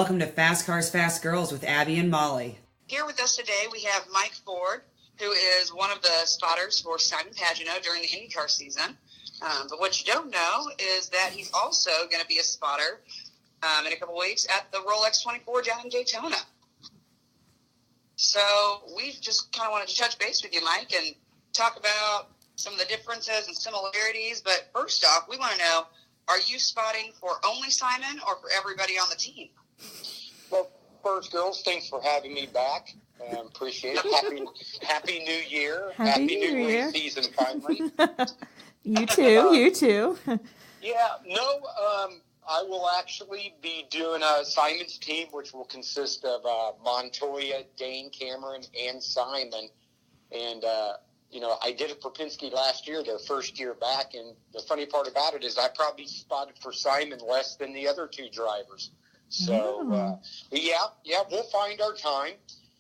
welcome to Fast Cars, Fast Girls with Abby and Molly. Here with us today, we have Mike Ford, who is one of the spotters for Simon Pagenaud during the IndyCar season. But what you don't know is that he's also going to be a spotter in a couple weeks at the Rolex 24 down in Daytona. So we just kind of wanted to touch base with you, Mike, and talk about some of the differences and similarities. But first off, we want to know, are you spotting for only Simon or for everybody on the team? Well, first, girls, thanks for having me back. Appreciate it. Happy New Year. Happy New Year season, finally. You too. Yeah, no, I will actually be doing Simon's team, which will consist of Montoya, Dane Cameron, and Simon. And, I did it for Penske last year, their first year back. And the funny part about it is I probably spotted for Simon less than the other two drivers. So, we'll find our time.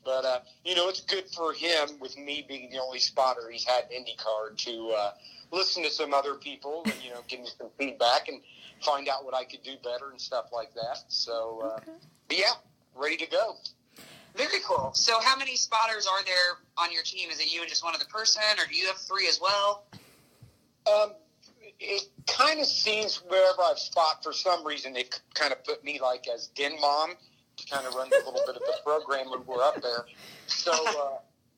But, it's good for him, with me being the only spotter he's had in IndyCar, to listen to some other people and, give me some feedback and find out what I could do better and stuff like that. So, ready to go. Very cool. So how many spotters are there on your team? Is it you and just one other person, or do you have three as well? It kind of seems wherever I've spot, for some reason, they kind of put me like as den mom to kind of run a little bit of the program when we're up there. So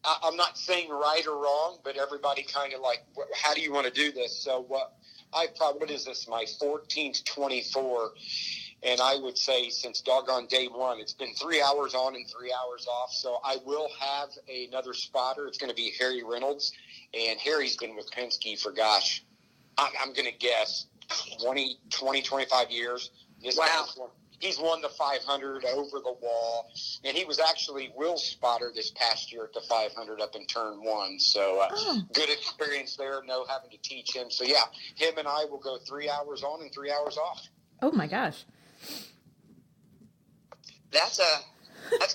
I'm not saying right or wrong, but everybody kind of like, how do you want to do this? So what is this, my 14th 24? And I would say since doggone day one, it's been 3 hours on and 3 hours off. So I will have another spotter. It's going to be Harry Reynolds. And Harry's been with Penske for, I'm going to guess 20, 25 years. Wow. He's won the 500 over the wall. And he was actually Will's spotter this past year at the 500 up in turn one. So good experience there, having to teach him. So, him and I will go 3 hours on and 3 hours off. Oh, my gosh. That's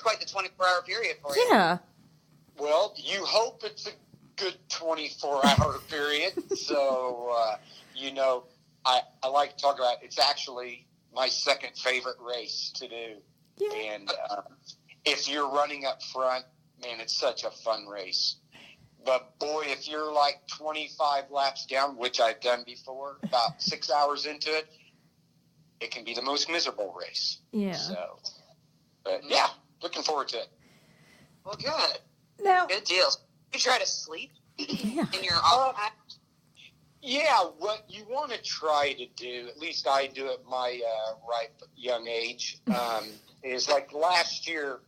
quite the 24-hour period for you. Yeah. Well, you hope it's a good 24-hour period. So, I like to talk about it's actually my second favorite race to do. Yeah. And if you're running up front, man, it's such a fun race. But, boy, if you're like 25 laps down, which I've done before, about 6 hours into it, it can be the most miserable race. Yeah. So, but looking forward to it. Well, good. Now, good deal. You try to sleep in your off time? Yeah, what you want to try to do, at least I do at my ripe young age, is like last year,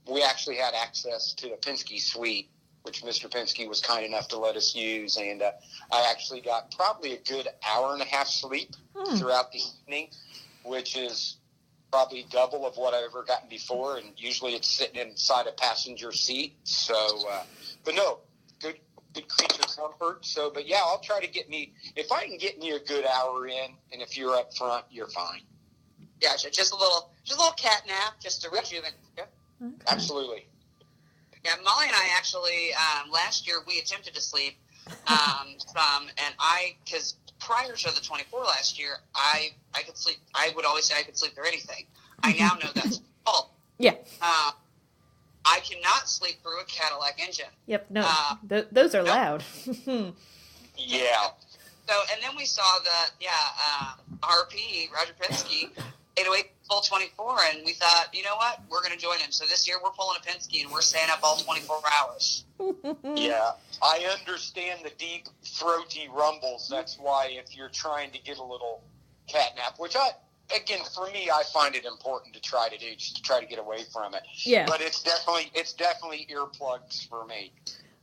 we actually had access to the Penske suite, which Mr. Penske was kind enough to let us use. And I actually got probably a good hour and a half sleep throughout the evening, which is probably double of what I've ever gotten before. And usually it's sitting inside a passenger seat. So, but no, good creature comfort. So, but I'll try to if I can get me a good hour in, and if you're up front, you're fine. Gotcha. Just a little cat nap, just to rejuvenate. Okay. Absolutely. Yeah, Molly and I actually, last year, we attempted to sleep some, and because prior to the 24 last year, I could sleep. I would always say I could sleep through anything. I now know that's false. Yeah. I cannot sleep through a Cadillac engine. Yep, no, those are loud. Yeah. So, and then we saw RP, Roger Penske, 808 full 24, and we thought, you know what, we're going to join him. So this year we're pulling a Penske, and we're staying up all 24 hours. Yeah, I understand the deep, throaty rumbles. That's why if you're trying to get a little cat nap, which again, for me, I find it important to try to do, just to try to get away from it. Yeah. But it's definitely earplugs for me.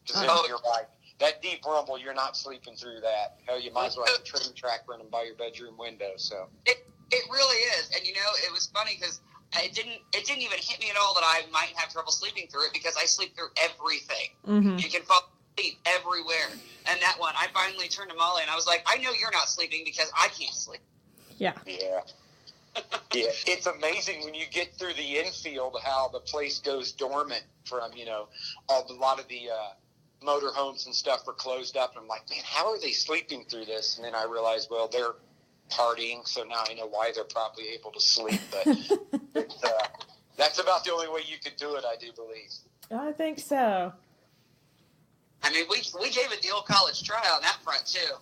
Because you're right. That deep rumble, you're not sleeping through that. Hell, you might as well have a train track running by your bedroom window. So it really is, and it was funny because it didn't even hit me at all that I might have trouble sleeping through it, because I sleep through everything. Mm-hmm. You can fall asleep everywhere, and that one, I finally turned to Molly and I was like, I know you're not sleeping because I can't sleep. Yeah. Yeah. Yeah, it's amazing when you get through the infield how the place goes dormant from a lot of the motorhomes and stuff are closed up, and I'm like, man, how are they sleeping through this? And then I realized, well, they're partying, so now I know why they're probably able to sleep. But that's about the only way you could do it, I do believe. I think so. I mean, we gave it the old college try on that front too.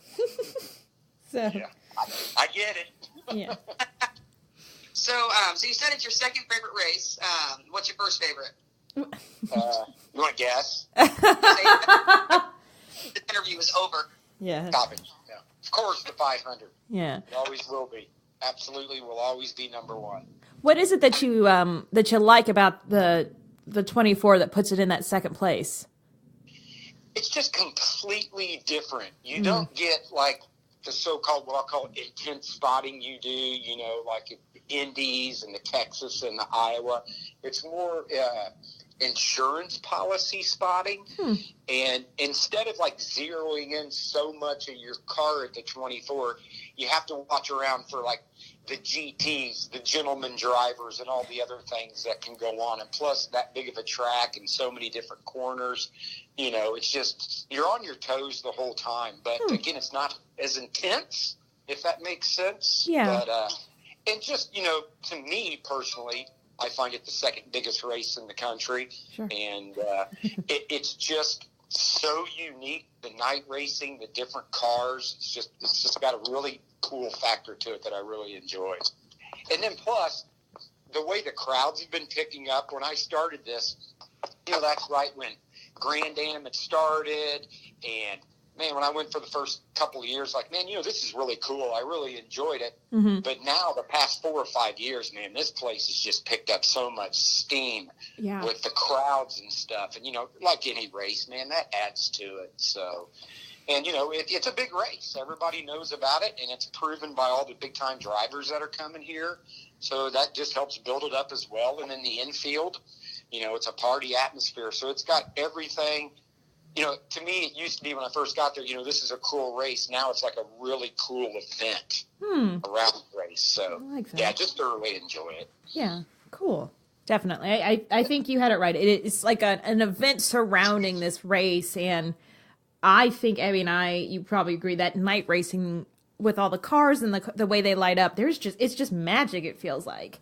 So Yeah, I get it. yeah. So you said it's your second favorite race. What's your first favorite? You want to guess? The interview is over. Yeah. Stop it. Yeah. Of course, the 500. Yeah. It always will be. Absolutely, will always be number one. What is it that you like about the 24 that puts it in that second place? It's just completely different. You don't get like the so-called, what I'll call intense spotting you do, you know, like the Indies and the Texas and the Iowa. It's more insurance policy spotting. And instead of like zeroing in so much of your car at the 24, you have to watch around for like the GTs, the gentleman drivers, and all the other things that can go on. And plus that big of a track and so many different corners, you know, it's just, you're on your toes the whole time. But again, it's not as intense, if that makes sense. Yeah. But, and just, you know, to me personally, I find it the second biggest race in the country. Sure. And it's just so unique, the night racing, the different cars. It's just got a really cool factor to it that I really enjoy. And then plus, the way the crowds have been picking up, when I started this, you know, that's right when Grand Am had started, and man, when I went for the first couple of years, like, man, you know, this is really cool. I really enjoyed it. But now the past 4 or 5 years, man, this place has just picked up so much steam with the crowds and stuff. And, you know, like any race, man, that adds to it. So, and, you know, it's a big race. Everybody knows about it, and it's proven by all the big-time drivers that are coming here. So that just helps build it up as well. And then the infield, you know, it's a party atmosphere. So it's got everything. You know, to me, it used to be when I first got there, you know, this is a cool race. Now it's like a really cool event around the race. So, I like that. yeah, just thoroughly enjoy it. Yeah, cool. Definitely. I think you had it right. It's like an event surrounding this race. And I think, Abby and you probably agree that night racing with all the cars and the way they light up, it's just magic, it feels like.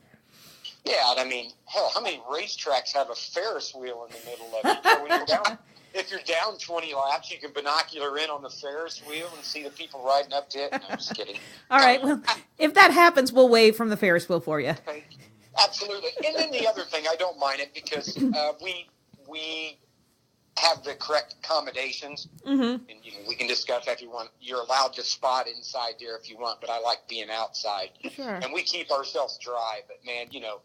Yeah, and I mean, hell, how many racetracks have a Ferris wheel in the middle of it? So when you're down, if you're down 20 laps, you can binocular in on the Ferris wheel and see the people riding up to it. No, I'm just kidding. All right, well, if that happens, we'll wave from the Ferris wheel for you. Okay. Absolutely. And then the other thing, I don't mind it because we have the correct accommodations. And you know, we can discuss if you want. You're allowed to spot inside there if you want, but I like being outside. Sure. And we keep ourselves dry. But man, you know,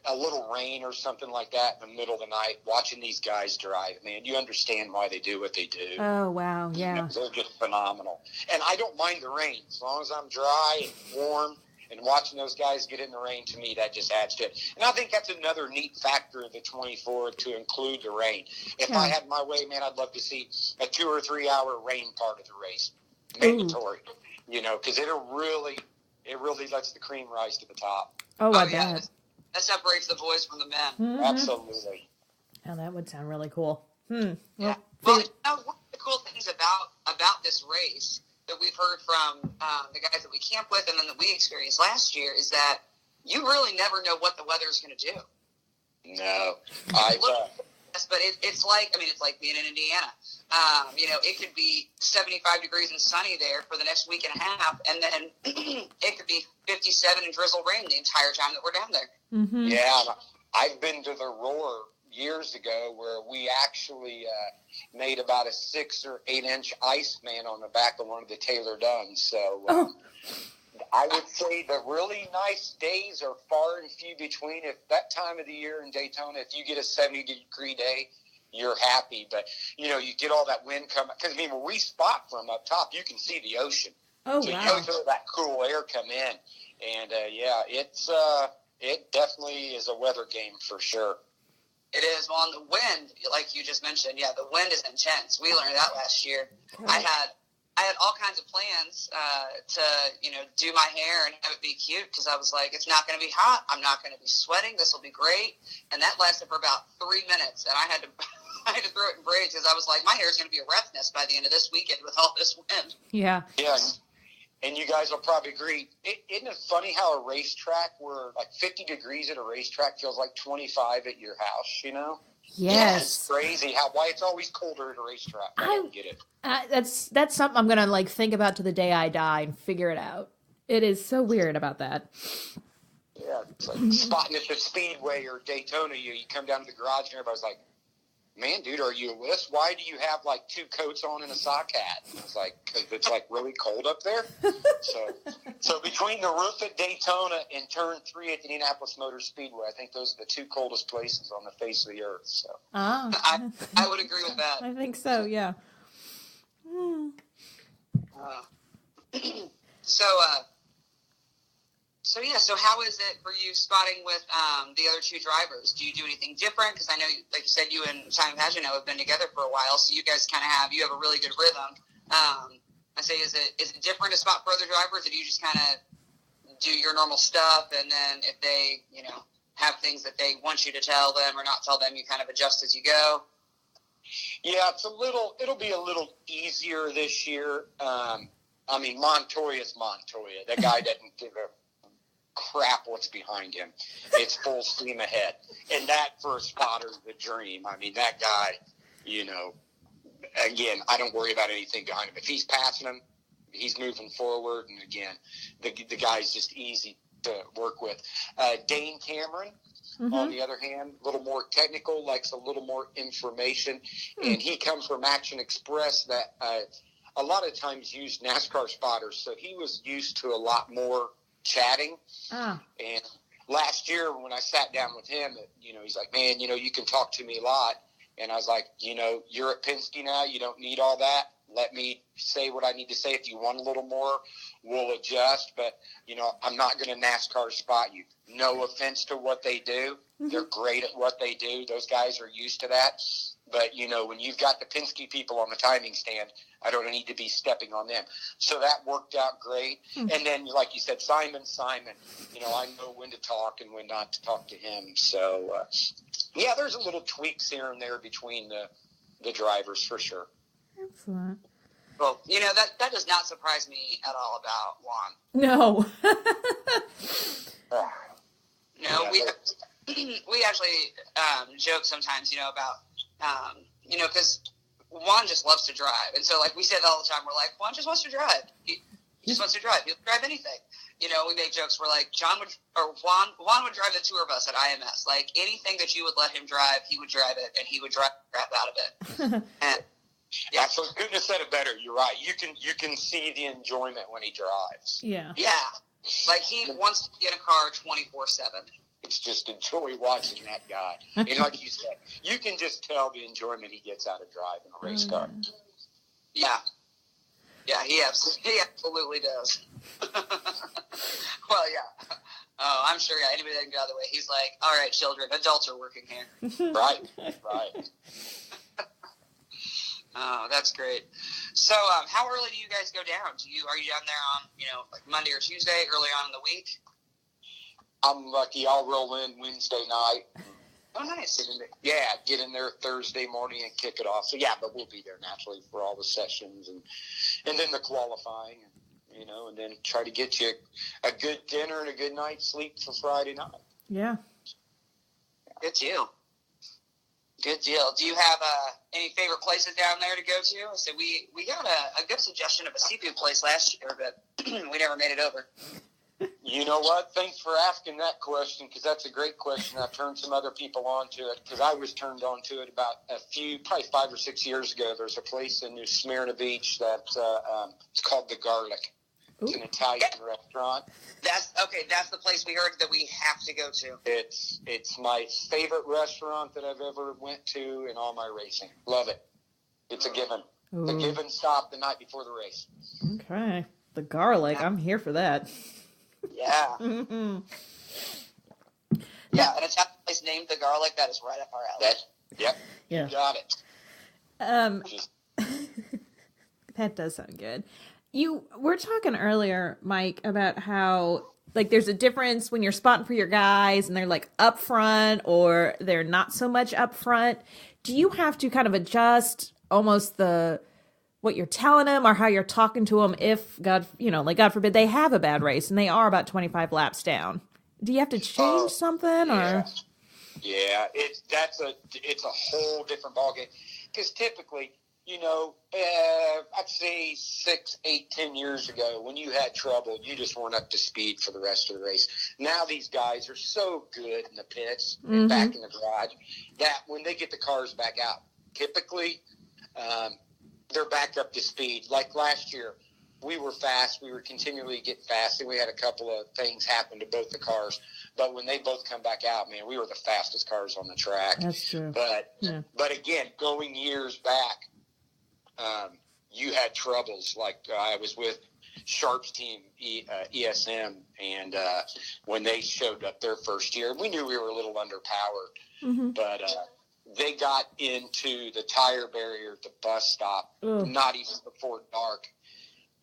a little rain or something like that in the middle of the night, watching these guys drive, man, you understand why they do what they do. Oh, wow, yeah. You know, they're just phenomenal. And I don't mind the rain. As long as I'm dry and warm and watching those guys get in the rain, to me, that just adds to it. And I think that's another neat factor of the 24 to include the rain. If I had my way, man, I'd love to see a 2 or 3 hour rain part of the race. Mandatory. You know, because it really lets the cream rise to the top. Oh, I bet. That separates the boys from the men. Absolutely. Oh, that would sound really cool. Yeah. Well, you know, one of the cool things about this race that we've heard from the guys that we camp with and then that we experienced last year is that you really never know what the weather's going to do. No. But it's like being in Indiana. You know, it could be 75 degrees and sunny there for the next week and a half, and then it could be 57 and drizzle rain the entire time that we're down there. Yeah, I've been to the Roar years ago where we actually made about a 6 or 8 inch ice man on the back of one of the Taylor Duns. So I would say the really nice days are far and few between. If that time of the year in Daytona, if you get a 70-degree day, you're happy. But, you know, you get all that wind coming. Because, I mean, when we spot from up top, you can see the ocean. Oh, so wow. you feel that cool air come in. And, yeah, it definitely is a weather game for sure. It is. Well, on the wind, like you just mentioned, yeah, the wind is intense. We learned that last year. I had all kinds of plans to, you know, do my hair and have it be cute because I was like, it's not going to be hot. I'm not going to be sweating. This will be great. And that lasted for about 3 minutes. And I had to throw it in braids because I was like, my hair is going to be a rough mess by the end of this weekend with all this wind. Yeah. Yeah. and you guys will probably agree, isn't it funny how a racetrack where like 50 degrees at a racetrack feels like 25 at your house, you know? Yes. Yeah, it's crazy why it's always colder at a racetrack. I don't get it. That's something I'm going to like think about to the day I die and figure it out. It is so weird about that. Yeah, it's like spotting at the Speedway or Daytona. You come down to the garage and everybody's like, man, dude, are you a wuss? Why do you have like 2 coats on and a sock hat? And it's like, 'cause it's like really cold up there. So between the roof at Daytona and turn 3 at the Indianapolis Motor Speedway, I think those are the 2 coldest places on the face of the earth. So I would agree with that. I think so, yeah. So how is it for you spotting with the other 2 drivers? Do you do anything different? Because I know, like you said, you and Simon Pagino have been together for a while, so you guys kind of have a really good rhythm. I say, is it different to spot for other drivers, or do you just kind of do your normal stuff, and then if they, have things that they want you to tell them or not tell them, you kind of adjust as you go? Yeah, it'll be a little easier this year. I mean, Montoya's Montoya. That guy doesn't give a crap what's behind him. It's full steam ahead. And that for a spotter is the dream. I mean, that guy, again, I don't worry about anything behind him. If he's passing him, he's moving forward. And again, the guy's just easy to work with. Dane Cameron, on the other hand, a little more technical, likes a little more information. And he comes from Action Express that a lot of times used NASCAR spotters. So he was used to a lot more chatting. And last year when I sat down with him, he's like, man, you can talk to me a lot. And I was like, you're at Penske now. You don't need all that. Let me say what I need to say. If you want a little more, we'll adjust. But, I'm not going to NASCAR spot you. No offense to what they do. They're great at what they do. Those guys are used to that. But, when you've got the Penske people on the timing stand, I don't need to be stepping on them. So that worked out great. And then, like you said, Simon, I know when to talk and when not to talk to him. So, yeah, there's a little tweaks here and there between the drivers for sure. Excellent. Well, that does not surprise me at all about Juan. No. No, we actually joke sometimes, about, because Juan just loves to drive. And so, like, we say that all the time. We're like, Juan just wants to drive. He just wants to drive. He'll drive anything. We make jokes. We're like, Juan would drive the tour bus at IMS. Like, anything that you would let him drive, he would drive it, and he would drive the crap out of it. And, yeah, so couldn't have said it better. You're right. You can see the enjoyment when he drives. Yeah. Yeah. Like, he wants to be in a car 24/7. It's just enjoy watching that guy. And like you said, you can just tell the enjoyment he gets out of driving a race car. Yeah. Yeah, he absolutely does. Well, yeah. Oh, I'm sure, yeah, anybody that can get out of the way, he's like, all right, children, adults are working here. Right. Oh, that's great. So, how early do you guys go down? Are you down there on, like Monday or Tuesday, early on in the week? I'm lucky. I'll roll in Wednesday night. Oh, nice. Get in there Thursday morning and kick it off. So, yeah, but we'll be there naturally for all the sessions and then the qualifying, and then try to get you a good dinner and a good night's sleep for Friday night. Yeah. Good deal. Good deal. Do you have any favorite places down there to go to? So we got a good suggestion of a seafood place last year, but we never made it over. You know what? Thanks for asking that question, because that's a great question. I've turned some other people on to it, because I was turned on to it about probably 5 or 6 years ago. There's a place in New Smyrna Beach that it's called The Garlic. It's an Italian restaurant. That's the place we heard that we have to go to. It's my favorite restaurant that I've ever went to in all my racing. Love it. It's a given. Ooh. A given stop the night before the race. Okay. The Garlic. I'm here for that. Yeah. Yeah, and it's a place named The Garlic. That is right up our alley. Yep. Yeah. You got it. That does sound good. You were talking earlier, Mike, about how like there's a difference when you're spotting for your guys and they're like up front or they're not so much up front. Do you have to kind of adjust almost the what you're telling them or how you're talking to them if God forbid they have a bad race and they are about 25 laps down? Do you have to change something or? Yeah, it's a whole different ballgame because typically, I'd say 6, 8, 10 years ago when you had trouble, you just weren't up to speed for the rest of the race. Now these guys are so good in the pits and back in the garage that when they get the cars back out, typically they're back up to speed. Like last year, we were fast. We were continually getting fast, and we had a couple of things happen to both the cars. But when they both come back out, man, we were the fastest cars on the track. That's true. But again, going years back, you had troubles. Like I was with Sharp's team, ESM, and when they showed up their first year, we knew we were a little underpowered. But they got into the tire barrier at the bus stop, not even before dark.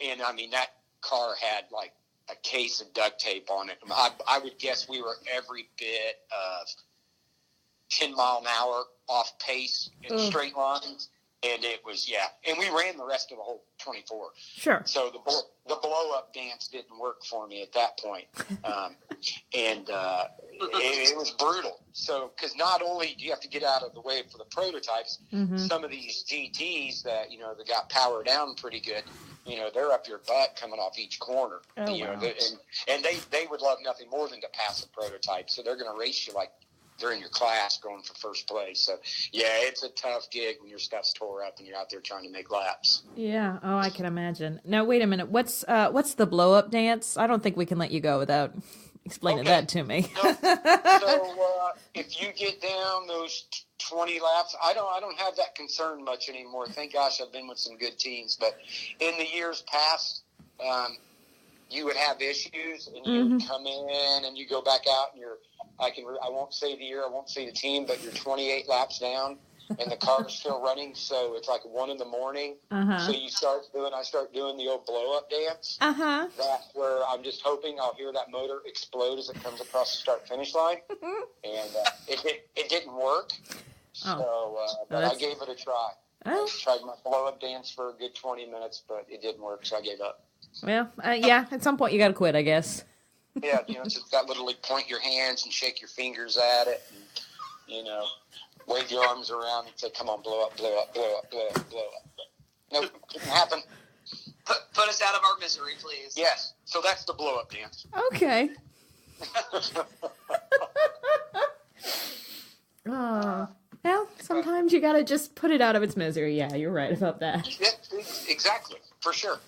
And, I mean, that car had, like, a case of duct tape on it. I would guess we were every bit of 10 mile an hour off pace in straight lines. And it was, and we ran the rest of the whole 24. Sure. So the blow-up dance didn't work for me at that point. It was brutal. So, because not only do you have to get out of the way for the prototypes, some of these GTs that, that got powered down pretty good, they're up your butt coming off each corner. Wow. And they would love nothing more than to pass a prototype. So they're going to race you like they're in your class going for first place. So, it's a tough gig when your stuff's tore up and you're out there trying to make laps. Yeah. Oh, I can imagine. Now, wait a minute. What's the blow-up dance? I don't think we can let you go without explaining that to me. So if you get down those 20 laps, I don't have that concern much anymore. Thank gosh I've been with some good teams. But in the years past, you would have issues and you would come in and you go back out and I won't say the year, I won't say the team, but you're 28 laps down and the car's still running. So it's like 1 a.m. So I start doing the old blow up dance. That's where I'm just hoping I'll hear that motor explode as it comes across the start finish line. And it didn't work. But I gave it a try. I tried my blow up dance for a good 20 minutes, but it didn't work. So I gave up. Well, at some point you got to quit, I guess. Yeah, just that literally point your hands and shake your fingers at it and, wave your arms around and say, come on, blow up, blow up, blow up, blow up, blow up. Nope, didn't happen. Put us out of our misery, please. Yes, so that's the blow up dance. Okay. Well, sometimes you got to just put it out of its misery. Yeah, you're right about that. Yeah, exactly, for sure.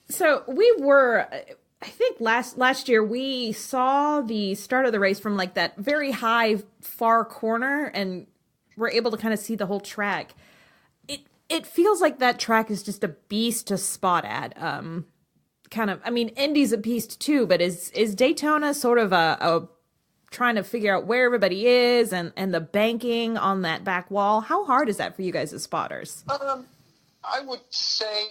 So we were... I think last year we saw the start of the race from like that very high far corner and we're able to kind of see the whole track. It feels like that track is just a beast to spot at. Indy's a beast too, but is Daytona sort of a trying to figure out where everybody is and the banking on that back wall? How hard is that for you guys as spotters? I would say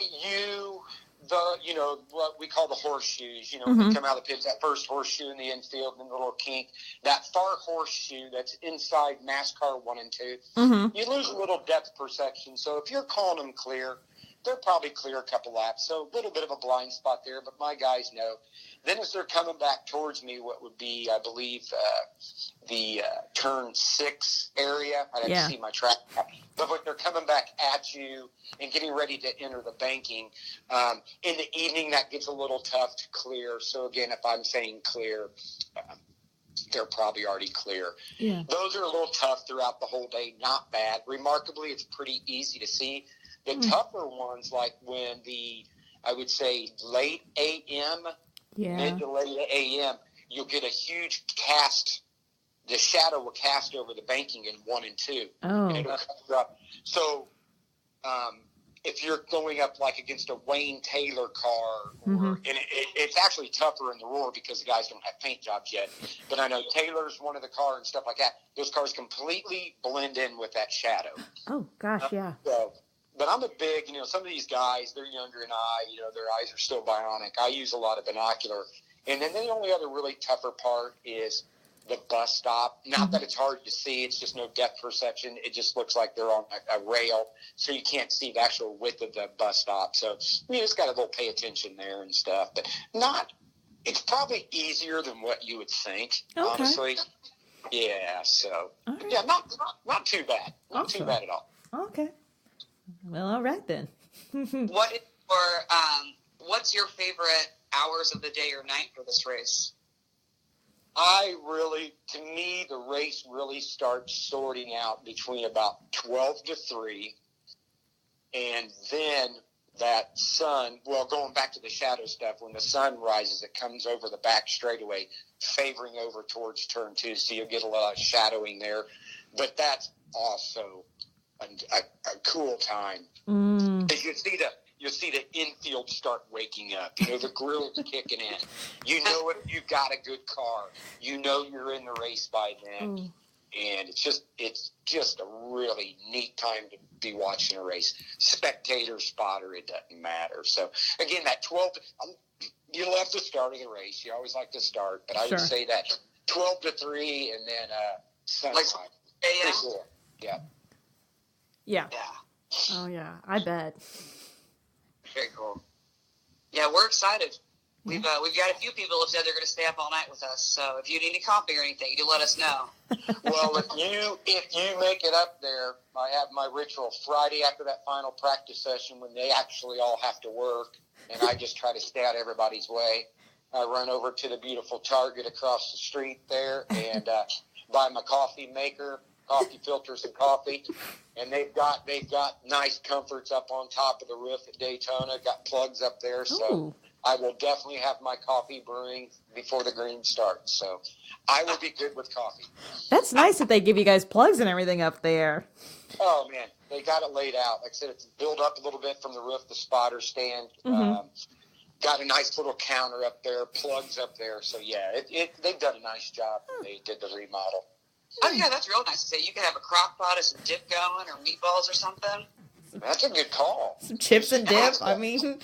what we call the horseshoes, when you come out of the pits, that first horseshoe in the infield and the little kink, that far horseshoe that's inside NASCAR 1 and 2, you lose a little depth perception. So if you're calling them clear, they're probably clear a couple laps. So a little bit of a blind spot there, but my guys know. Then as they're coming back towards me, what would be, I believe, the turn 6 area, I'd have to see my track. But when they're coming back at you and getting ready to enter the banking, in the evening that gets a little tough to clear. So again, if I'm saying clear, they're probably already clear. Yeah. Those are a little tough throughout the whole day, not bad. Remarkably, it's pretty easy to see. The tougher ones, like when I would say late a.m., mid to late a.m., you'll get a huge cast. The shadow will cast over the banking in 1 and 2. Oh. And it'll cover up. So if you're going up like against a Wayne Taylor car, and it's actually tougher in the Roar because the guys don't have paint jobs yet. But I know Taylor's one of the cars and stuff like that. Those cars completely blend in with that shadow. Oh, gosh, yeah. But I'm a big, some of these guys, they're younger than I, their eyes are still bionic. I use a lot of binocular. And then the only other really tougher part is the bus stop. Not that it's hard to see. It's just no depth perception. It just looks like they're on a rail, so you can't see the actual width of the bus stop. So you just got to little pay attention there and stuff. But it's probably easier than what you would think, honestly. Yeah, so, yeah, not too bad. Not too bad at all. Okay. Well, all right then. What's your favorite hours of the day or night for this race? To me, the race really starts sorting out between about 12 to 3, and then that sun, going back to the shadow stuff, when the sun rises, it comes over the back straightaway, favoring over towards turn 2, so you'll get a lot of shadowing there. But that's also a cool time. You'll see the infield start waking up. The grill's kicking in. You know it. You've got a good car. You know you're in the race by then. And it's just a really neat time to be watching a race. Spectator, spotter, it doesn't matter. So, again, that 12, you love the start of the race. You always like to start. But I would say that 12 to 3 and then sunrise. Like cool. Yeah. Yeah. Oh, yeah. I bet. Very cool. Yeah, we're excited. We've got a few people who said they're going to stay up all night with us. So if you need any coffee or anything, you let us know. Well, if you make it up there, I have my ritual Friday after that final practice session when they actually all have to work, and I just try to stay out of everybody's way. I run over to the beautiful Target across the street there and buy my coffee maker, coffee filters and coffee, and they've got nice comforts up on top of the roof at Daytona. Got plugs up there, so I will definitely have my coffee brewing before the green starts. So I will be good with coffee. That's nice that they give you guys plugs and everything up there. Oh man, they got it laid out. Like I said, it's built up a little bit from the roof, the spotter stand. Got a nice little counter up there, plugs up there. So yeah, they've done a nice job when they did the remodel. Oh yeah, that's real nice to say. You could have a crock pot or some dip going or meatballs or something. That's a good call. Some chips and dip. I mean,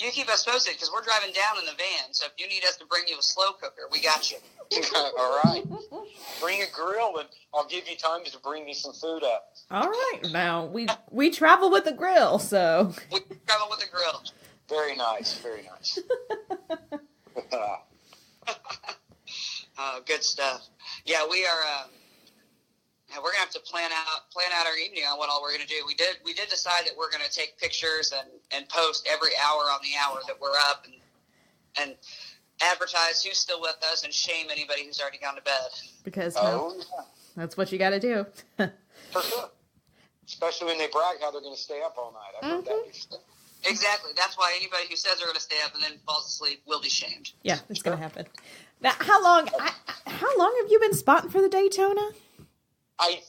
you keep us posted because we're driving down in the van. So if you need us to bring you a slow cooker, we got you. All right. Bring a grill and I'll give you time to bring me some food up. All right. Now, we travel with a grill, so. We travel with a grill. Very nice. Very nice. Good stuff. Yeah, we are. We're gonna have to plan out our evening on what all we're gonna do. We did decide that we're gonna take pictures and post every hour on the hour that we're up and advertise who's still with us and shame anybody who's already gone to bed. Because that's what you got to do. For sure. Especially when they brag how they're going to stay up all night. I've heard that. Exactly. That's why anybody who says they're going to stay up and then falls asleep will be shamed. Yeah, it's going to happen. Now, how long have you been spotting for the Daytona? I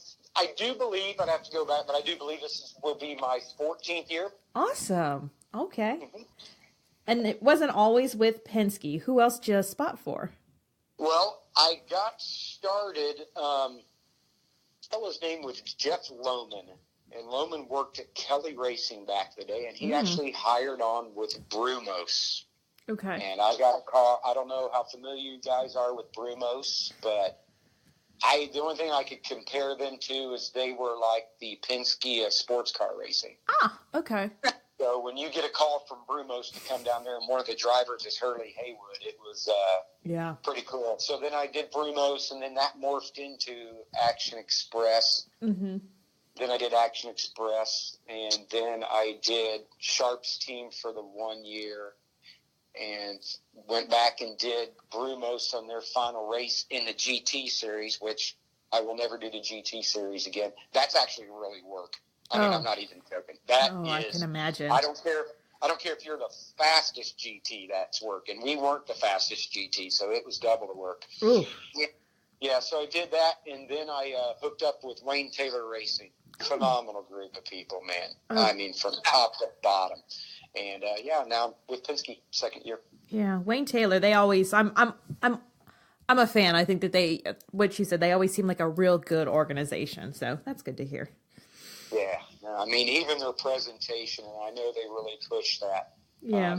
do believe, I'd have to go back, but I do believe will be my 14th year. Awesome. Okay. Mm-hmm. And it wasn't always with Penske. Who else did you spot for? Well, I got started, fellow's name was Jeff Lohman. And Lohman worked at Kelly Racing back in the day, and he actually hired on with Brumos. Okay. And I got a car. I don't know how familiar you guys are with Brumos, but the only thing I could compare them to is they were like the Penske sports car racing. Ah, okay. So when you get a call from Brumos to come down there, and one of the drivers is Hurley Haywood, it was pretty cool. So then I did Brumos, and then that morphed into Action Express. Mm-hmm. Then I did Action Express, and then I did Sharp's team for the 1 year, and went back and did Brumos on their final race in the GT series, which I will never do the GT series again. That's actually really work. I mean, I'm not even joking. I can imagine. I don't care if you're the fastest GT, that's work. And we weren't the fastest GT, so it was double the work. Ooh. Yeah, so I did that, and then I hooked up with Wayne Taylor Racing. Phenomenal group of people, man. I mean, from top to bottom. And now I'm with Penske, second year. Yeah, Wayne Taylor. They always. I'm a fan. I think that what you said. They always seem like a real good organization. So that's good to hear. Yeah, I mean, even their presentation, and I know they really push that. Yeah.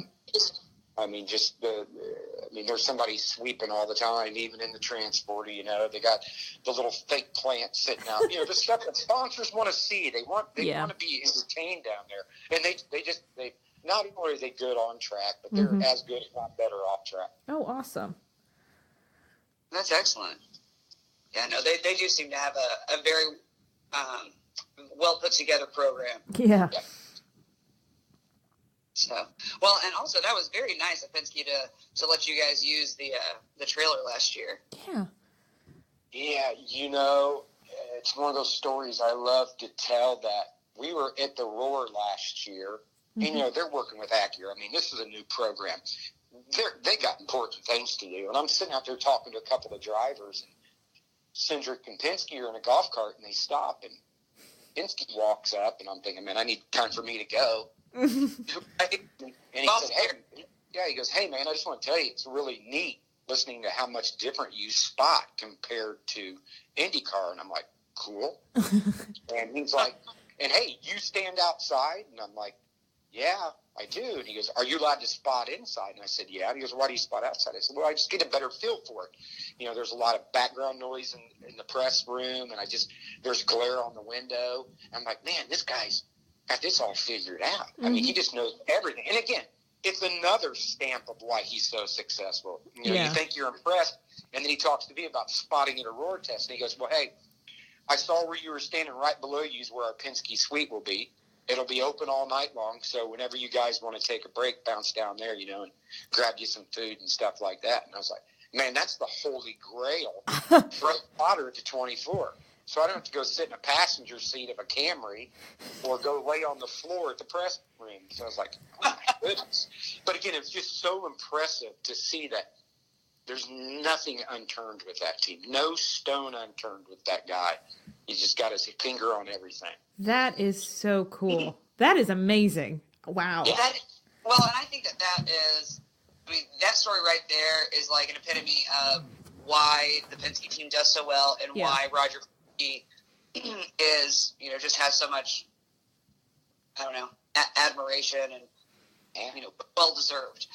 I mean, just I mean, there's somebody sweeping all the time, even in the transporter. They got the little fake plant sitting out. The stuff that sponsors want to see. They want to be entertained down there, and they not only are they good on track, but they're as good, if not better, off track. Oh, awesome! That's excellent. Yeah, no, they do seem to have a very well put together program. Yeah. So, well, and also that was very nice of Penske to let you guys use the trailer last year. Yeah. Yeah, it's one of those stories I love to tell, that we were at the Roar last year, and, they're working with Acura. I mean, this is a new program. They got important things to do, and I'm sitting out there talking to a couple of drivers, and Cindric and Penske are in a golf cart, and they stop, and Penske walks up, and I'm thinking, man, I need time for me to go. And he said, he goes, hey, man, I just want to tell you, it's really neat listening to how much different you spot compared to IndyCar. And I'm like, cool. And he's like, and hey, you stand outside? And I'm like, yeah, I do. And he goes, are you allowed to spot inside? And I said, yeah. And he goes, why do you spot outside? I said, well, I just get a better feel for it. There's a lot of background noise in the press room, and there's glare on the window. I'm like, man, this guy's got this all figured out. I mean, he just knows everything. And again, it's another stamp of why he's so successful. You think you're impressed, and then he talks to me about spotting at a Roar test, and he goes, well, hey, I saw where you were standing right below you is where our Penske suite will be. It'll be open all night long, so whenever you guys want to take a break, bounce down there, and grab you some food and stuff like that. And I was like, man, that's the holy grail for a spotter at the 24. So I don't have to go sit in a passenger seat of a Camry or go lay on the floor at the press room. So I was like, oh my goodness. But again, it's just so impressive to see that there's nothing unturned with that team. No stone unturned with that guy. He's just got his finger on everything. That is so cool. That is amazing. Wow. Yeah, and I think that is, that story right there is like an epitome of why the Penske team does so well and why Roger is, just has so much, I don't know, admiration and well-deserved,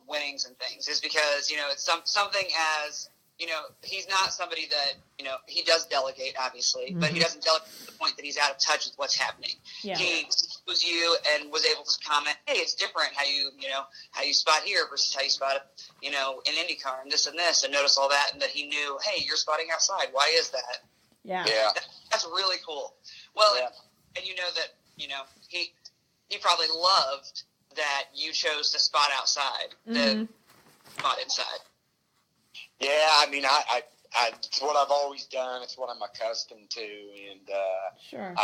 winnings and things, is because, it's something as, he's not somebody that, he does delegate, obviously, but he doesn't delegate to the point that he's out of touch with what's happening. Yeah. He was you and was able to comment, hey, it's different how you spot here versus how you spot it, in IndyCar and this, and notice all that, and that he knew, hey, you're spotting outside. Why is that? Yeah. That's really cool. Well, and that, he probably loved that you chose to spot outside, the spot inside. Yeah, I mean, I it's what I've always done. It's what I'm accustomed to, and sure.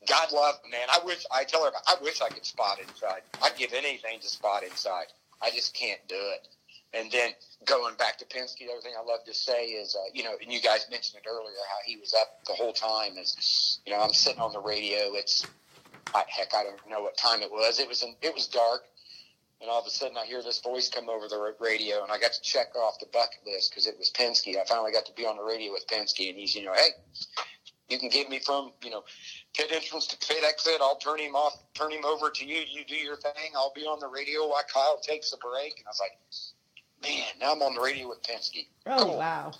God love, man. I tell her, I wish I could spot inside. I'd give anything to spot inside. I just can't do it. And then going back to Penske, the other thing I love to say is, and you guys mentioned it earlier, how he was up the whole time. Is, I'm sitting on the radio. I don't know what time it was. It was dark. And all of a sudden I hear this voice come over the radio, and I got to check off the bucket list because it was Penske. I finally got to be on the radio with Penske, and he's, hey, you can get me from, pit entrance to pit exit. I'll turn him over to you. You do your thing. I'll be on the radio while Kyle takes a break. And I was like, man, now I'm on the radio with Penske. Oh, cool. Wow.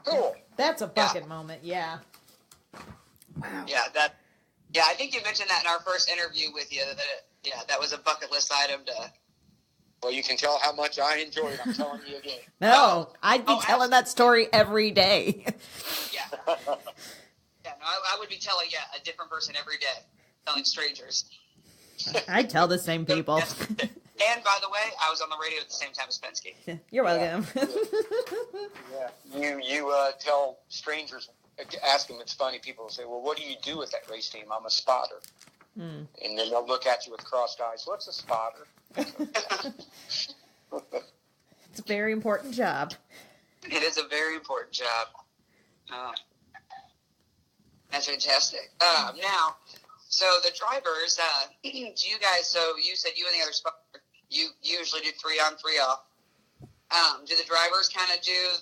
Cool. That's a bucket moment. Yeah. Wow. Yeah, I think you mentioned that in our first interview with you, that was a bucket list item to... Well, you can tell how much I enjoy it. I'm telling you again. No, I'd be telling that story every day. Yeah. Yeah, no, I would be telling, a different person every day, telling strangers. I tell the same people. Yes. And, by the way, I was on the radio at the same time as Penske. You're welcome. Yeah. You tell strangers, ask them, it's funny, people will say, well, what do you do with that race team? I'm a spotter. And then they'll look at you with crossed eyes. What's a spotter? It's a very important job. It is a very important job. That's fantastic. Now, so the drivers, do you guys, so you said you and the other spotter, you usually do 3 on, 3 off. Do the drivers kind of do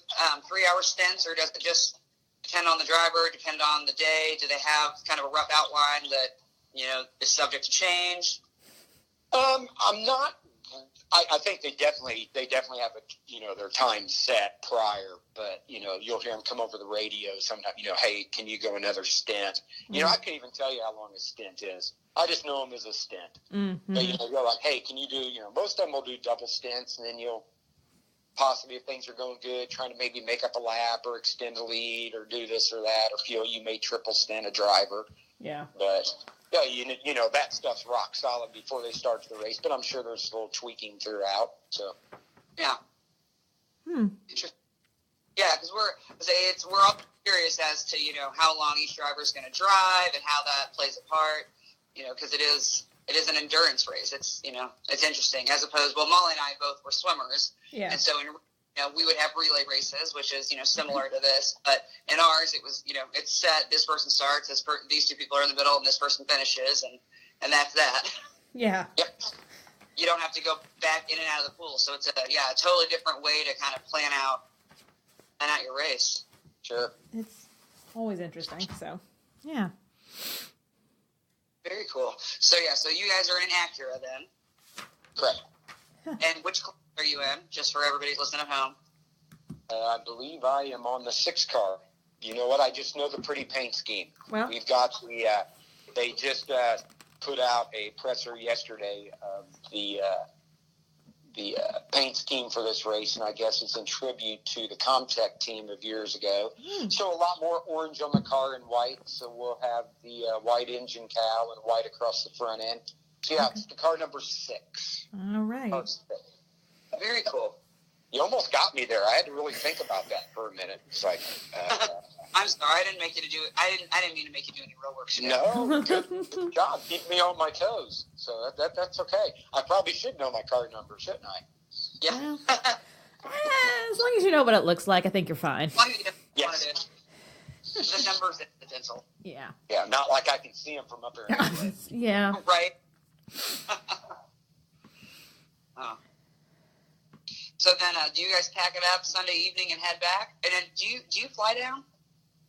3-hour stints, or does it just depend on the driver, depend on the day? Do they have kind of a rough outline that, is subject to change? I'm not I think they definitely have their time set prior, but you'll hear them come over the radio sometime. Hey, can you go another stint? I can't even tell you how long a stint is. I just know them as a stint. Mm-hmm. But you're like, hey, can you do? Most of them will do double stints, and then you'll possibly, if things are going good, trying to maybe make up a lap or extend a lead or do this or that, or feel you may triple stint a driver. Yeah. But yeah, that stuff's rock solid before they start the race. But I'm sure there's a little tweaking throughout. So yeah. Interesting. Yeah, because we're all curious as to how long each driver is going to drive and how that plays a part. Because it is an endurance race. It's it's interesting as opposed. Well, Molly and I both were swimmers, and so we would have relay races, which is similar to this. But in ours, it was it's set. This person starts. These two people are in the middle, and this person finishes, and that's that. Yeah. Yep. You don't have to go back in and out of the pool. So it's a totally different way to kind of plan out your race. Sure. It's always interesting. So yeah. Very cool. So you guys are in Acura then. Correct. And which class are you in? Just for everybody listening at home. I believe I am on the 6 car. You know what? I just know the pretty paint scheme. Well, We've got they just put out a presser yesterday of the paint scheme for this race, and I guess it's in tribute to the Comtech team of years ago. So a lot more orange on the car and white. So we'll have the white engine cowl and white across the front end. So it's the car number 6. all right. Very cool. You almost got me there. I had to really think about that for a minute. It's like, I'm sorry, I didn't make you to do it. I didn't mean to make you do any real work today. no, good job. Keep me on my toes. So that's okay. I probably should know my car number, shouldn't I? Yeah. Well, as long as you know what it looks like, I think you're fine. Yes. The numbers incidental. Yeah. Yeah, not like I can see them from up there. Anyway. Yeah. Right. Oh. So then, do you guys pack it up Sunday evening and head back? And then, do you fly down?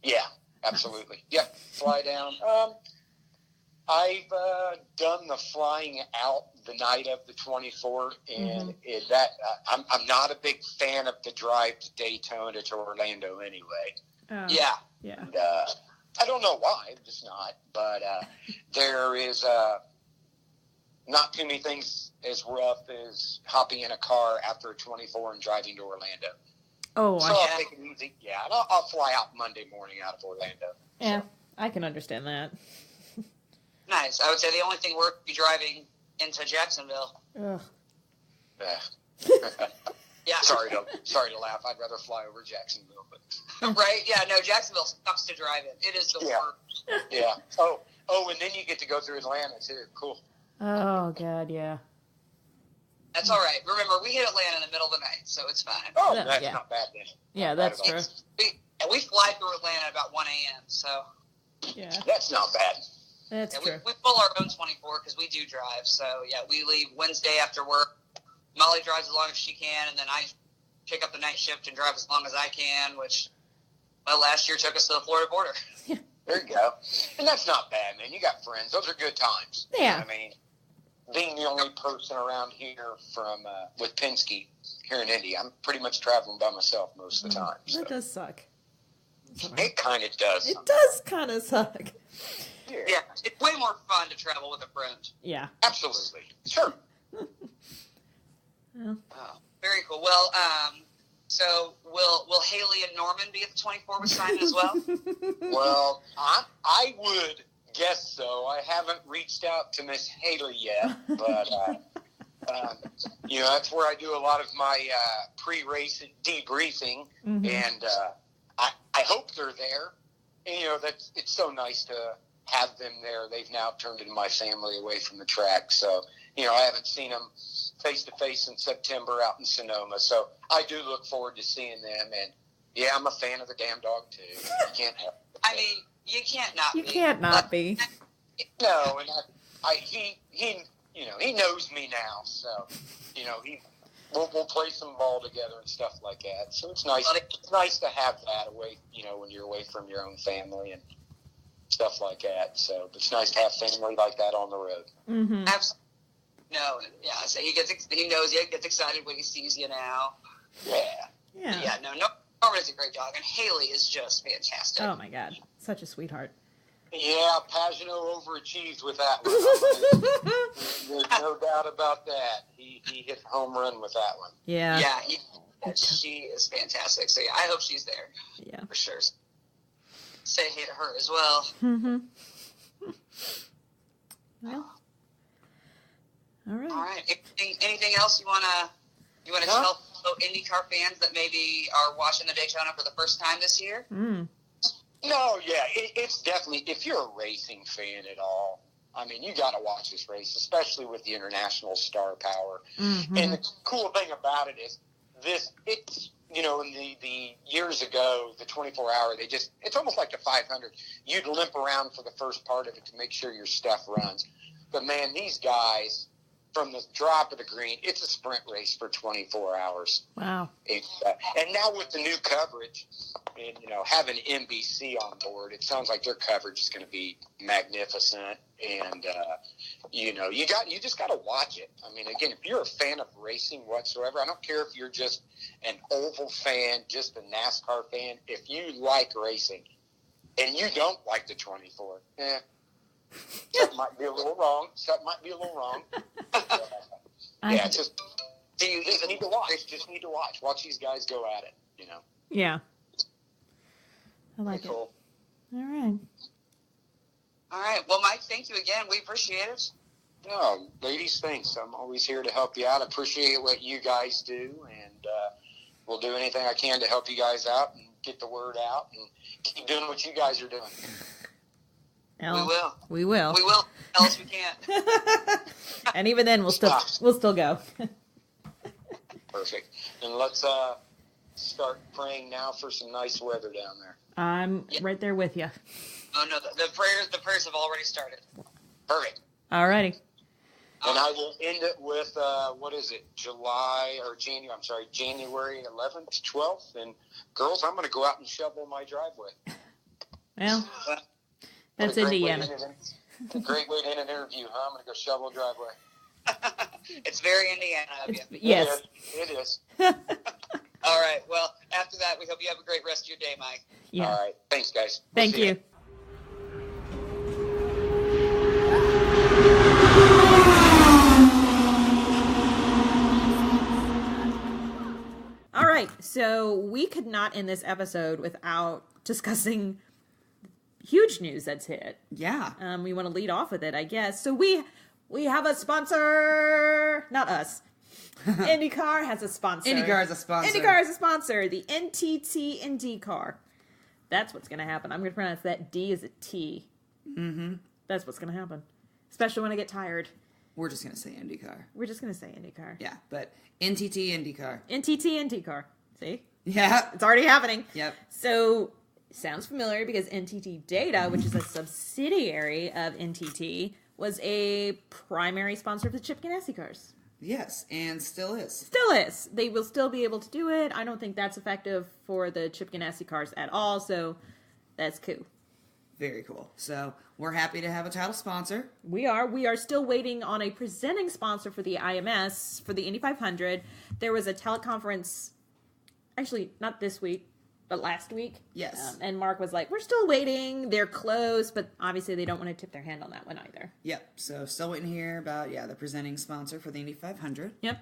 Yeah, absolutely. Yep, fly down. I've done the flying out the night of the 24th, and I'm not a big fan of the drive to Daytona to Orlando anyway. Yeah. Yeah. And, I don't know why, I'm just not. But there is not too many things as rough as hopping in a car after a 24 and driving to Orlando. Oh, So I'll take it easy. Yeah, and I'll fly out Monday morning out of Orlando. yeah. I can understand that. Nice. I would say the only thing worth be driving into Jacksonville. Ugh. Yeah. Sorry to laugh. I'd rather fly over Jacksonville, but Right? Yeah. No, Jacksonville sucks to drive in. It is the worst. yeah. Oh, and then you get to go through Atlanta too. Cool. Oh, God, yeah. That's all right. Remember, we hit Atlanta in the middle of the night, so it's fine. Oh, Yeah, that's yeah. not bad then. Yeah, Not that's bad at true. all. We fly through Atlanta at about 1 a.m., so Yeah, That's not bad. that's yeah, true. we pull our own 24 because we do drive. So, yeah, we leave Wednesday after work. Molly drives as long as she can, and then I pick up the night shift and drive as long as I can, which, well, last year took us to the Florida border. There you go. And that's not bad, man. You got friends. Those are good times. Yeah. I mean, being the only person around here from with Penske here in Indy, I'm pretty much traveling by myself most of the time. So. That does suck. It kind of does. It does kind of suck. Yeah, it's way more fun to travel with a friend. Yeah. Absolutely. Sure. Well, Oh, very cool. Well, so will Haley and Norman be at the 24 with Simon as well? Well, I would guess so. I haven't reached out to Miss Haley yet, but that's where I do a lot of my pre-race debriefing, and I hope they're there. And it's so nice to have them there. They've now turned into my family away from the track, so I haven't seen them face to face in September out in Sonoma, so I do look forward to seeing them. And yeah, I'm a fan of the damn dog too. You can't help it. I mean, you can't not you be. can't not be. No, and he knows me now, so we'll play some ball together and stuff like that. So it's nice. It's nice to have that away, when you're away from your own family and stuff like that. So it's nice to have family like that on the road. Mm-hmm. Absolutely. No, yeah. So he knows you, gets excited when he sees you now. Yeah. No, Norman is a great dog, and Haley is just fantastic. Oh my God, such a sweetheart. Yeah, Pagano overachieved with that one. There's no doubt about that. He hit home run with that one. Yeah. Yeah, she is fantastic. So yeah, I hope she's there. Yeah, for sure. Say hey to her as well. Mm-hmm. Well. All right. Anything else you wanna tell IndyCar fans that maybe are watching the Daytona for the first time this year? No, yeah, it's definitely, if you're a racing fan at all, I mean, you got to watch this race, especially with the international star power. Mm-hmm. And the cool thing about it is it's, in the years ago, the 24-hour, it's almost like the 500. You'd limp around for the first part of it to make sure your stuff runs. But man, these guys, from the drop of the green, it's a sprint race for 24 hours. Wow. And now with the new coverage, and having NBC on board, it sounds like their coverage is going to be magnificent. And you just got to watch it. I mean, again, if you're a fan of racing whatsoever, I don't care if you're just an oval fan, just a NASCAR fan. If you like racing and you don't like the 24, something might be a little wrong. Yeah, just need to watch. Just need to watch. Watch these guys go at it. Yeah. I like cool. It. All right. All right. Well, Mike, thank you again. We appreciate it. No, ladies, thanks. I'm always here to help you out. I appreciate what you guys do, and we'll do anything I can to help you guys out and get the word out and keep doing what you guys are doing. Well, we will. We will. Else we can't. And even then, we'll still go. Perfect. And let's start praying now for some nice weather down there. I'm right there with you. Oh no, the prayers have already started. Perfect. Alrighty. And I will end it with January 11th, 12th. And girls, I'm going to go out and shovel my driveway. Well, that's Indiana. A great way to end an interview, huh? I'm going to go shovel a driveway. It's very Indiana of you. Yes. It is. All right. Well, after that, we hope you have a great rest of your day, Mike. Yeah. All right. Thanks, guys. Thank you. All right. So we could not end this episode without discussing huge news that's hit. Yeah. We want to lead off with it, I guess. So we have a sponsor. Not us. IndyCar has a sponsor. IndyCar is a sponsor. IndyCar is a sponsor. The NTT IndyCar. That's what's going to happen. I'm going to pronounce that D as a T. Mm-hmm. That's what's going to happen. Especially when I get tired. We're just going to say IndyCar. We're just going to say IndyCar. Yeah, but NTT IndyCar. NTT IndyCar. See? Yeah. It's already happening. Yep. So, sounds familiar because NTT Data, which is a subsidiary of NTT, was a primary sponsor of the Chip Ganassi cars. Yes, and still is. Still is. They will still be able to do it. I don't think that's effective for the Chip Ganassi cars at all, so that's cool. Very cool. So we're happy to have a title sponsor. We are still waiting on a presenting sponsor for the IMS, for the Indy 500. There was a teleconference, actually not this week, but last week. Yes. And Mark was like, we're still waiting. They're close, but obviously they don't want to tip their hand on that one either. Yep. So still waiting here about, the presenting sponsor for the Indy 500. Yep.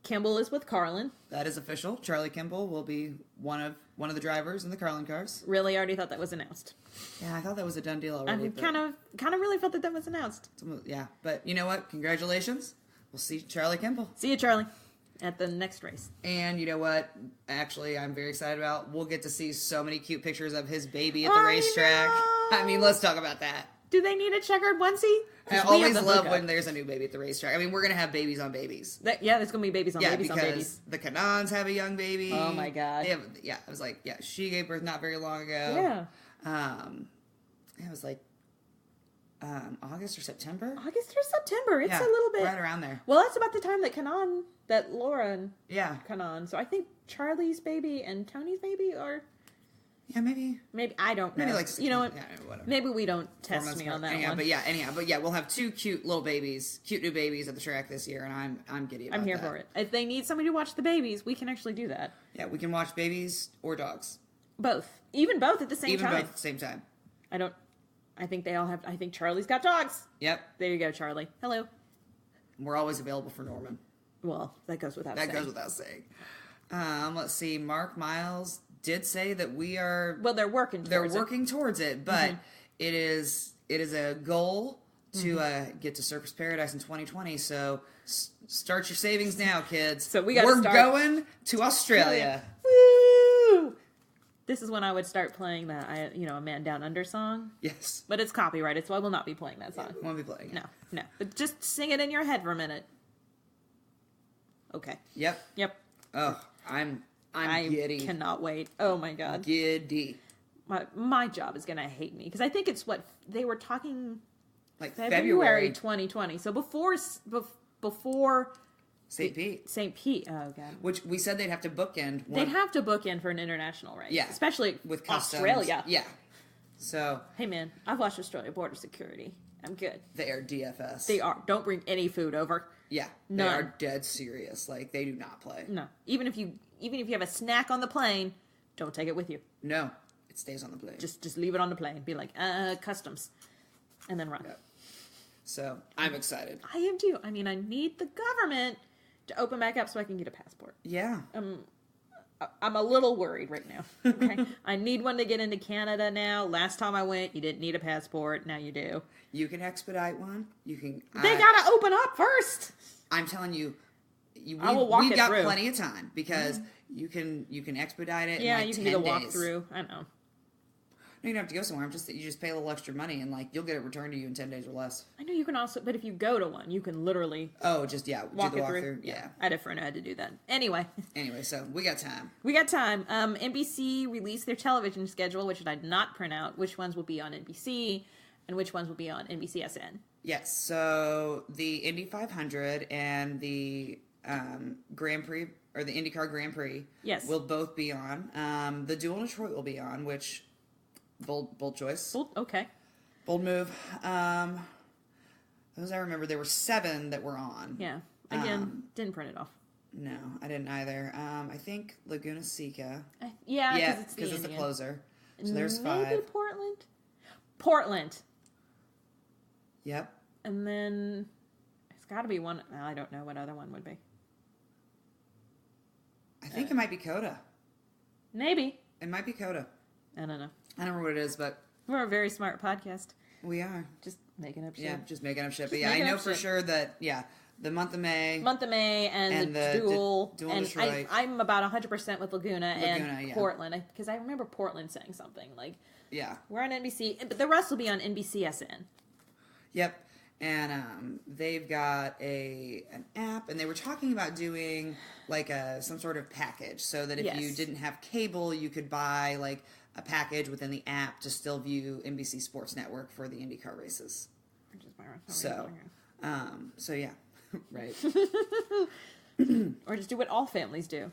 Kimball is with Carlin. That is official. Charlie Kimball will be one of the drivers in the Carlin cars. Really already thought that was announced. Yeah, I thought that was a done deal already. I kind of really felt that was announced. Yeah, but you know what? Congratulations. We'll see Charlie Kimball. See you, Charlie, at the next race. And you know what? Actually, I'm very excited about. We'll get to see so many cute pictures of his baby at the racetrack. Know. I mean, let's talk about that. Do they need a checkered onesie? I always love when there's a new baby at the racetrack. I mean, we're going to have babies on babies. There's going to be babies on babies on babies. The Kanans have a young baby. Oh, my God. I was like, she gave birth not very long ago. Yeah. It was like August or September. It's a little bit. Right around there. Well, that's about the time that Laura and Yeah. Kanan. So I think Charlie's baby and Tony's baby are Yeah, maybe. Maybe I don't know. Maybe like 6 months. Yeah, whatever. Maybe we don't 4 test months me on that anyhow, one. But yeah, we'll have 2 cute little babies, cute new babies at the track this year, and I'm giddy about I'm here that. for it. If they need somebody to watch the babies, we can actually do that. Yeah, we can watch babies or dogs. Both. Even both at the same time. Even both at the same time. I think they all have. I think Charlie's got dogs. Yep. There you go, Charlie. Hello. We're always available for Norman. Well, that goes without saying. That goes without saying. Let's see. Mark Miles did say that we are. Well, they're working towards it, but it is a goal to get to Surfers Paradise in 2020. So start your savings now, kids. So we're going to Australia. Woo! This is when I would start playing that, a Man Down Under song. Yes, but it's copyrighted, so I will not be playing that song. Won't be playing it. No. But just sing it in your head for a minute. Okay. Yep. Oh, I'm giddy. I cannot wait. Oh my god. Giddy. My job is gonna hate me because I think it's what they were talking like February 2020. So before St. Pete. St. Pete. Oh god. Which we said they'd have to bookend. They'd have to book in for an international race. Yeah. Especially with customs. Australia. Yeah. So. Hey man, I've watched Australia Border Security. I'm good. They are DFS. They are. Don't bring any food over. Yeah. None. They are dead serious. Like they do not play. No. Even if you have a snack on the plane, don't take it with you. No. It stays on the plane. Just leave it on the plane. Be like, customs. And then run. Yep. So I'm excited. I am too. I mean, I need the government to open back up so I can get a passport. Yeah. I'm a little worried right now. Okay. I need one to get into Canada now. Last time I went, you didn't need a passport. Now you do. You can expedite one. You can. They gotta open up first. I'm telling you, I will walk we've it got through. plenty of time because you can expedite it. Yeah, in like you can 10 do the walk days. through. I know. No, you don't have to go somewhere. You just pay a little extra money and like you'll get it returned to you in 10 days or less. I know you can also, but if you go to one, you can literally walk do the it walkthrough. through. Yeah. I had a friend who had to do that. Anyway, so we got time. NBC released their television schedule, which I did not print out. Which ones will be on NBC and which ones will be on NBCSN? Yes. So the Indy 500 and the Grand Prix or the IndyCar Grand Prix, will both be on. The Duel in Detroit will be on, which bold choice. Okay. Bold move. Those I remember there were 7 that were on. Yeah. Again, didn't print it off. No, I didn't either. I think Laguna Seca. Yeah, because it's the closer. So there's Maybe 5. Portland. Yep. And then it's got to be one. I don't know what other one would be. I think it might be Coda. Maybe. It might be Coda. I don't know. I don't know what it is, but We're a very smart podcast. We are. Just making up shit. Yeah, just making up shit. But yeah, I know for sure that, the month of May. And the Duel. Duel and Detroit. I'm about 100% with Laguna and Portland. Because I remember Portland saying something like, we're on NBC. But the rest will be on NBCSN. Yep. And they've got an app, and they were talking about doing like some sort of package, so that if you didn't have cable, you could buy like a package within the app to still view NBC Sports Network for the IndyCar races. So yeah, right. Or just do what all families do: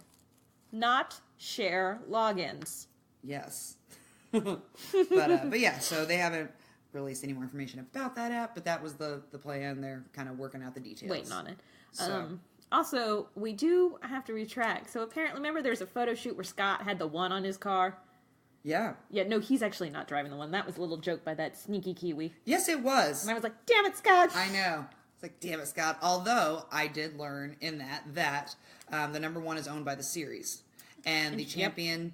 not share logins. Yes. but yeah, so they haven't released any more information about that app, but that was the plan. They're kind of working out the details. Waiting on it. So. Also, we do have to retract. So apparently, remember there's a photo shoot where Scott had the one on his car? Yeah. Yeah, no, he's actually not driving the one. That was a little joke by that sneaky Kiwi. Yes, it was. And I was like, damn it, Scott! I know. It's like, damn it, Scott. Although, I did learn in that the number 1 is owned by the series. And the champion,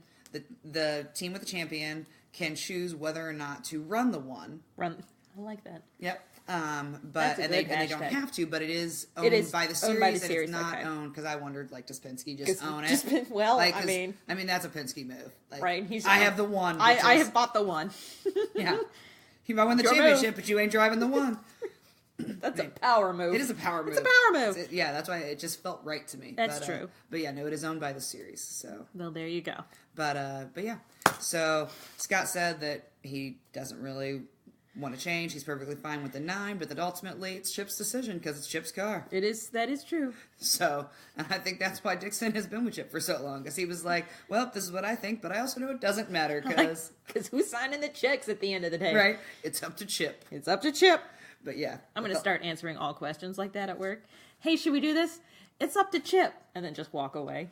the team with the champion can choose whether or not to run the one. I like that. Yep. But they don't have to, but it is owned by the series, owned by the and series. It's not owned because I wondered, like, does Penske just own it? Well, like, I mean, that's a Penske move, like, right? I have the one. I have bought the one. Yeah, you might win the championship, but you ain't driving the one. That's a power move. It is a power move. It's a power move. That's why it just felt right to me. That's true. But yeah, no, it is owned by the series. So. Well, there you go. But yeah. So Scott said that he doesn't really want to change. He's perfectly fine with the 9, but that ultimately it's Chip's decision because it's Chip's car. That is true. So, and I think that's why Dixon has been with Chip for so long, because he was like, well, this is what I think, but I also know it doesn't matter because who's signing the checks at the end of the day? Right? It's up to Chip. It's up to Chip. But yeah. I'm going to start answering all questions like that at work. Hey, should we do this? It's up to Chip. And then just walk away.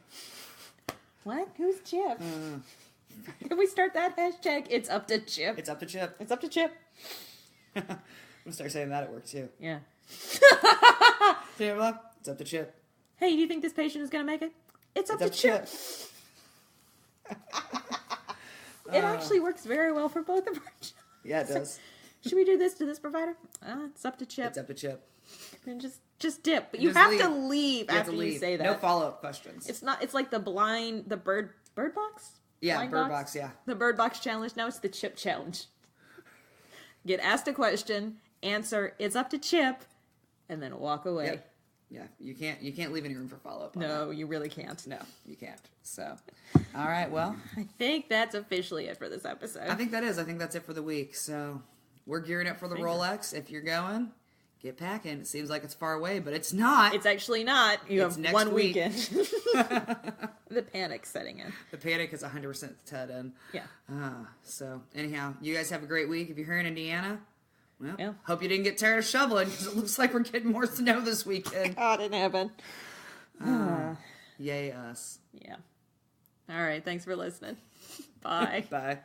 What? Who's Chip? Can we start that hashtag? It's up to Chip. It's up to Chip. It's up to Chip. I'm going to start saying that at work too. Yeah. It's up to Chip. Hey, do you think this patient is going to make it? It's up to Chip. It actually works very well for both of our jobs. Yeah, it does. Should we do this to this provider? It's up to Chip. It's up to Chip. And just dip. But you have to leave after you say that. No follow-up questions. It's like the bird box? Yeah, bird box, yeah. The bird box challenge. Now it's the Chip challenge. Get asked a question, answer, it's up to Chip, and then walk away. Yep. Yeah, you can't leave any room for follow-up. No, you really can't. No, you can't. So, all right, well. I think that's officially it for this episode. I think that's it for the week. So, we're gearing up for the Rolex. If you're going, get packing. It seems like it's far away, but it's not. It's actually not. You have next 1 week. weekend. The panic's setting in. The panic is 100% set in. Yeah. So, anyhow, you guys have a great week. If you're here in Indiana, well, yeah. Hope you didn't get tired of shoveling because it looks like we're getting more snow this weekend. God in heaven. Yay us. Yeah. All right. Thanks for listening. Bye. Bye.